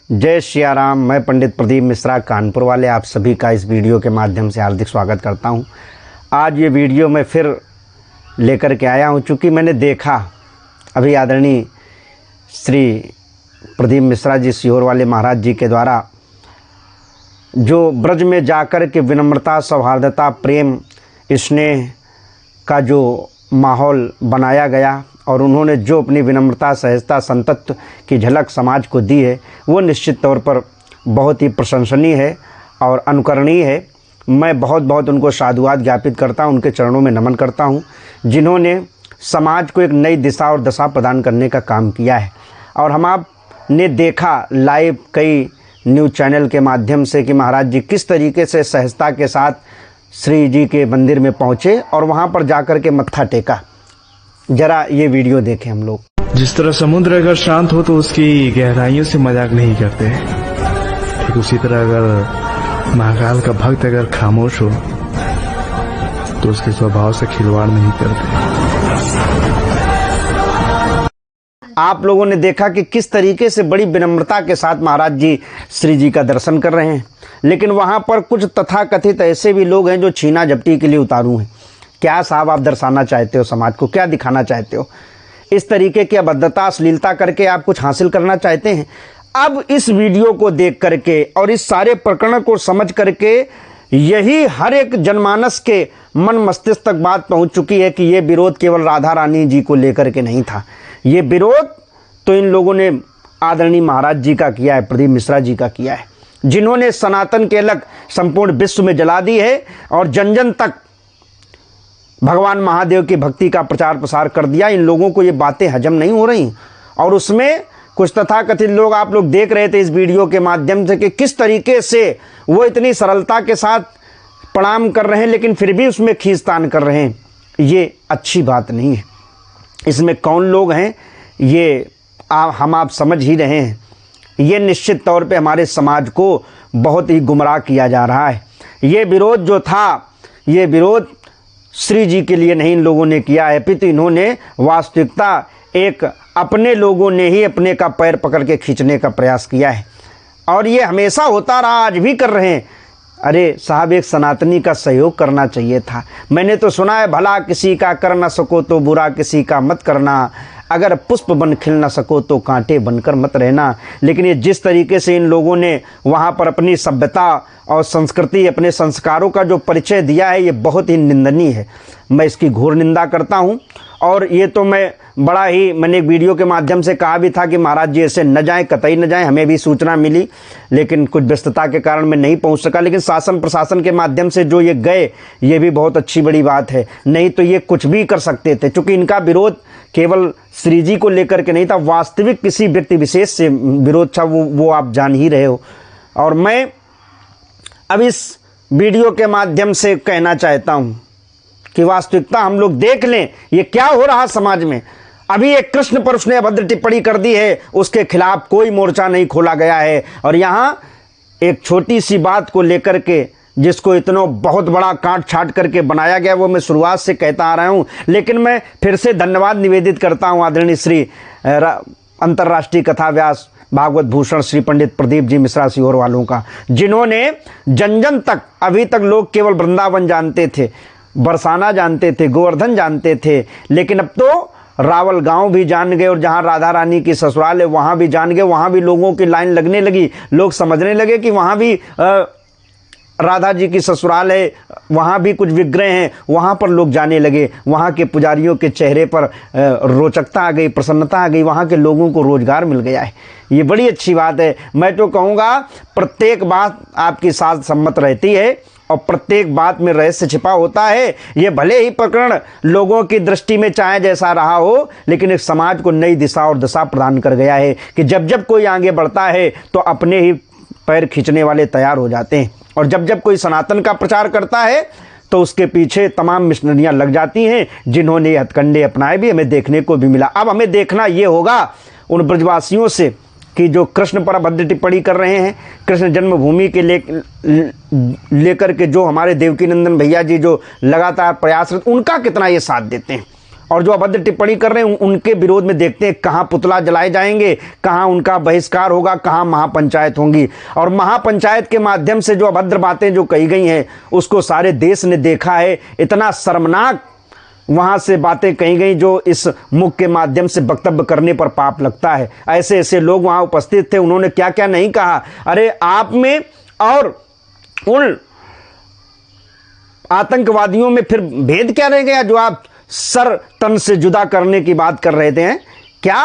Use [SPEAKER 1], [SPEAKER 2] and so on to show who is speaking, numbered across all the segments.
[SPEAKER 1] जय सिया राम। मैं पंडित प्रदीप मिश्रा कानपुर वाले आप सभी का इस वीडियो के माध्यम से हार्दिक स्वागत करता हूं। आज ये वीडियो मैं फिर लेकर के आया हूं, चूँकि मैंने देखा अभी आदरणीय श्री प्रदीप मिश्रा जी सीहोर वाले महाराज जी के द्वारा जो ब्रज में जाकर के विनम्रता, सौहार्दता, प्रेम, स्नेह का जो माहौल बनाया गया और उन्होंने जो अपनी विनम्रता, सहजता, संतत्व की झलक समाज को दी है, वो निश्चित तौर पर बहुत ही प्रशंसनीय है और अनुकरणीय है। मैं बहुत बहुत उनको साधुवाद ज्ञापित करता हूँ, उनके चरणों में नमन करता हूँ, जिन्होंने समाज को एक नई दिशा और दशा प्रदान करने का काम किया है। और हम आपने देखा लाइव कई न्यूज़ चैनल के माध्यम से कि महाराज जी किस तरीके से सहजता के साथ श्री जी के मंदिर में पहुँचे और वहाँ पर जाकर के मत्था टेका। जरा ये वीडियो देखें हम लोग।
[SPEAKER 2] जिस तरह समुद्र अगर शांत हो तो उसकी गहराइयों से मजाक नहीं करते, ठीक उसी तरह अगर महाकाल का भक्त अगर खामोश हो तो उसके स्वभाव से खिलवाड़ नहीं करते।
[SPEAKER 1] आप लोगों ने देखा कि किस तरीके से बड़ी विनम्रता के साथ महाराज जी श्री जी का दर्शन कर रहे हैं, लेकिन वहाँ पर कुछ तथाकथित ऐसे भी लोग हैं जो छीना झपटी के लिए उतारू हैं। क्या साहब आप दर्शाना चाहते हो समाज को, क्या दिखाना चाहते हो? इस तरीके की अभद्रता, अश्लीलता करके आप कुछ हासिल करना चाहते हैं? अब इस वीडियो को देख करके और इस सारे प्रकरण को समझ करके यही हर एक जनमानस के मन मस्तिष्क तक बात पहुंच चुकी है कि ये विरोध केवल राधा रानी जी को लेकर के नहीं था। ये विरोध तो इन लोगों ने आदरणीय महाराज जी का किया है, प्रदीप मिश्रा जी का किया है, जिन्होंने सनातन के अलग संपूर्ण विश्व में जला दी है और जन जन तक भगवान महादेव की भक्ति का प्रचार प्रसार कर दिया। इन लोगों को ये बातें हजम नहीं हो रही और उसमें कुछ तथाकथित लोग आप लोग देख रहे थे इस वीडियो के माध्यम से कि किस तरीके से वो इतनी सरलता के साथ प्रणाम कर रहे हैं, लेकिन फिर भी उसमें खींचतान कर रहे हैं। ये अच्छी बात नहीं है। इसमें कौन लोग हैं ये हम आप समझ ही रहे हैं। ये निश्चित तौर पे हमारे समाज को बहुत ही गुमराह किया जा रहा है। ये विरोध जो था, ये विरोध श्री जी के लिए नहीं इन लोगों ने किया है, पितु इन्होंने वास्तविकता एक अपने लोगों ने ही अपने का पैर पकड़ के खींचने का प्रयास किया है और ये हमेशा होता रहा, आज भी कर रहे हैं। अरे साहब, एक सनातनी का सहयोग करना चाहिए था। मैंने तो सुना है, भला किसी का कर न सको तो बुरा किसी का मत करना, अगर पुष्प बन खिल न सको तो कांटे बनकर मत रहना। लेकिन ये जिस तरीके से इन लोगों ने वहाँ पर अपनी सभ्यता और संस्कृति, अपने संस्कारों का जो परिचय दिया है, ये बहुत ही निंदनीय है। मैं इसकी घोर निंदा करता हूँ। और ये तो मैंने एक वीडियो के माध्यम से कहा भी था कि महाराज जी ऐसे न जाएं, कतई न जाएं। हमें भी सूचना मिली, लेकिन कुछ व्यस्तता के कारण मैं नहीं पहुंच सका। लेकिन शासन प्रशासन के माध्यम से जो ये गए, ये भी बहुत अच्छी बड़ी बात है। नहीं तो ये कुछ भी कर सकते थे, क्योंकि इनका विरोध केवल श्री जी को लेकर के नहीं था, वास्तविक किसी व्यक्ति विशेष से विरोध था, वो आप जान ही रहे हो। और मैं अब इस वीडियो के माध्यम से कहना चाहता हूँ कि वास्तविकता हम लोग देख लें, ये क्या हो रहा समाज में। अभी एक कृष्ण पर उसने अभद्र टिप्पणी कर दी है, उसके खिलाफ कोई मोर्चा नहीं खोला गया है। और यहाँ एक छोटी सी बात को लेकर के जिसको इतना बहुत बड़ा काट छाट करके बनाया गया, वो मैं शुरुआत से कहता आ रहा हूँ। लेकिन मैं फिर से धन्यवाद निवेदित करता हूँ आदरणीय श्री अंतर्राष्ट्रीय कथा व्यास भागवत भूषण श्री पंडित प्रदीप जी मिश्रा सीहोर वालों का, जिन्होंने जन जन तक, अभी तक लोग केवल वृंदावन जानते थे, बरसाना जानते थे, गोवर्धन जानते थे, लेकिन अब तो रावल गांव भी जान गए और जहां राधा रानी की ससुराल है वहां भी जान गए। वहां भी लोगों की लाइन लगने लगी, लोग समझने लगे कि वहां भी राधा जी की ससुराल है, वहाँ भी कुछ विग्रह हैं, वहाँ पर लोग जाने लगे। वहाँ के पुजारियों के चेहरे पर रोचकता आ गई, प्रसन्नता आ गई, वहाँ के लोगों को रोजगार मिल गया है। ये बड़ी अच्छी बात है। मैं तो कहूँगा प्रत्येक बात आपकी साथ सम्मत रहती है और प्रत्येक बात में रहस्य छिपा होता है। ये भले ही प्रकरण लोगों की दृष्टि में चाहे जैसा रहा हो, लेकिन एक समाज को नई दिशा और दशा प्रदान कर गया है कि जब जब कोई आगे बढ़ता है तो अपने ही पैर खींचने वाले तैयार हो जाते हैं, और जब जब कोई सनातन का प्रचार करता है तो उसके पीछे तमाम मिशनरियां लग जाती हैं, जिन्होंने ये हथकंडे अपनाए भी हमें देखने को भी मिला। अब हमें देखना ये होगा उन ब्रजवासियों से कि जो कृष्ण पर अभद्र टिप्पणी कर रहे हैं, कृष्ण जन्मभूमि के लेकर के जो हमारे देवकी नंदन भैया जी जो लगातार प्रयासरत, उनका कितना ये साथ देते हैं। और जो अभद्र टिप्पणी कर रहे हैं उनके विरोध में देखते हैं कहाँ पुतला जलाए जाएंगे, कहाँ उनका बहिष्कार होगा, कहाँ महापंचायत होंगी। और महापंचायत के माध्यम से जो अभद्र बातें जो कही गई हैं उसको सारे देश ने देखा है। इतना शर्मनाक वहाँ से बातें कही गई जो इस मुख के माध्यम से वक्तव्य करने पर पाप लगता है। ऐसे ऐसे लोग वहाँ उपस्थित थे, उन्होंने क्या क्या नहीं कहा। अरे आप में और उन आतंकवादियों में फिर भेद क्या रह गया जो आप सर तन से जुदा करने की बात कर रहे थे? क्या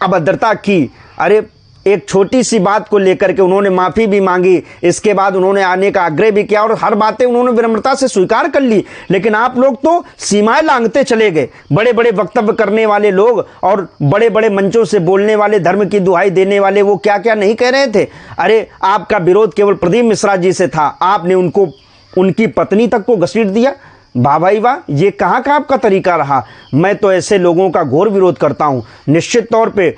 [SPEAKER 1] अभद्रता की। अरे एक छोटी सी बात को लेकर के उन्होंने माफ़ी भी मांगी, इसके बाद उन्होंने आने का आग्रह भी किया और हर बातें उन्होंने विनम्रता से स्वीकार कर ली। लेकिन आप लोग तो सीमाएं लांघते चले गए। बड़े बड़े वक्तव्य करने वाले लोग और बड़े बड़े मंचों से बोलने वाले, धर्म की दुहाई देने वाले, वो क्या क्या नहीं कह रहे थे। अरे आपका विरोध केवल प्रदीप मिश्रा जी से था, आपने उनको उनकी पत्नी तक को घसीट दिया। वाह भाई वाह, ये कहाँ का आपका तरीका रहा। मैं तो ऐसे लोगों का घोर विरोध करता हूँ। निश्चित तौर पे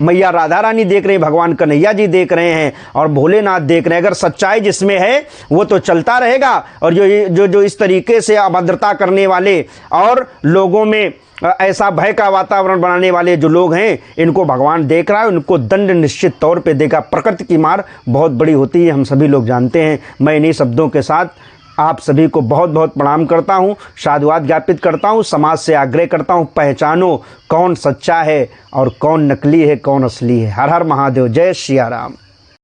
[SPEAKER 1] मैया राधा रानी देख रहे हैं, भगवान कन्हैया जी देख रहे हैं और भोलेनाथ देख रहे हैं। अगर सच्चाई जिसमें है वो तो चलता रहेगा, और जो इस तरीके से अभद्रता करने वाले और लोगों में ऐसा भय का वातावरण बनाने वाले जो लोग हैं, इनको भगवान देख रहा है, उनको दंड निश्चित तौर पे देगा। प्रकृति की मार बहुत बड़ी होती है, हम सभी लोग जानते हैं। मैं इन्हीं शब्दों के साथ आप सभी को बहुत बहुत प्रणाम करता हूं, साधुवाद ज्ञापित करता हूं, समाज से आग्रह करता हूं, पहचानो कौन सच्चा है और कौन नकली है, कौन असली है। हर हर महादेव, जय सिया राम।